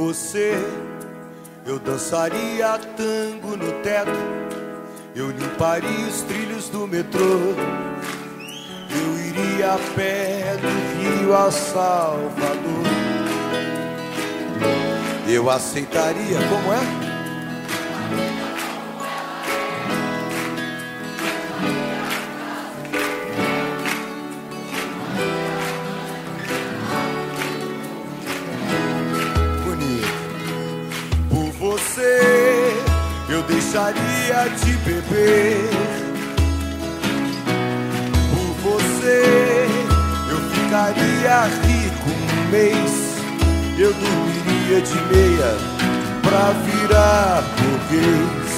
você, eu dançaria tango no teto, eu limparia os trilhos do metrô, eu iria a pé do Rio a Salvador. Eu aceitaria, como é? Você, eu deixaria de beber. Por você, eu ficaria rico um mês. Eu dormiria de meia pra virar burguês.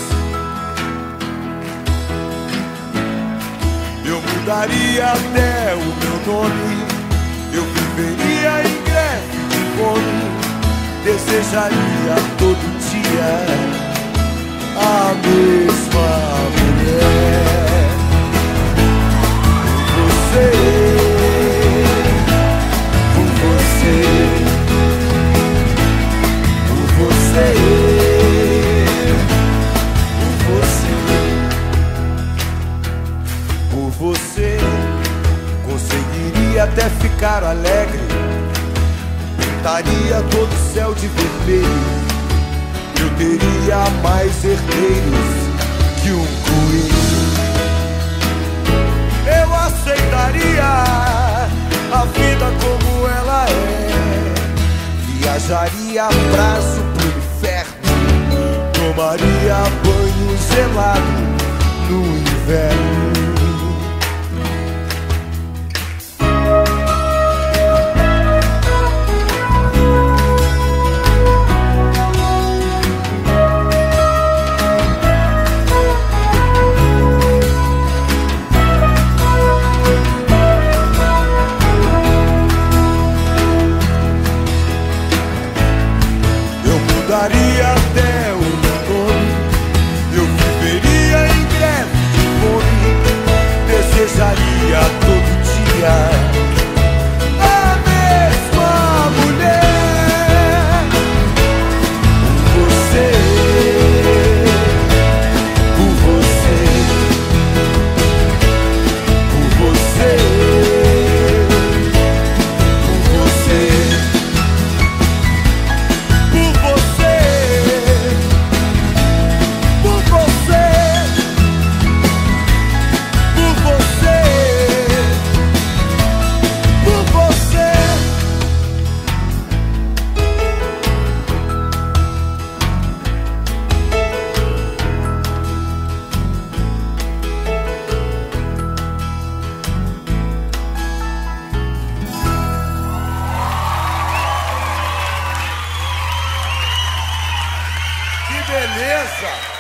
Eu mudaria até o meu nome. Eu viveria em greve de fome. Desejaria todo dia a mesma mulher. Por você, por você, por você, por você, conseguiria até ficar alegre. Pintaria todo o céu de vermelho. Eu teria mais herdeiros que um coelho. Eu aceitaria a vida como ela é. Viajaria a braço pro inferno. Tomaria banho gelado no inverno. Daria até o meu nome. Eu viveria em greve de fome. Desejaria todo dia a mesma mulher. Por você, por você, por você, por você. Que beleza!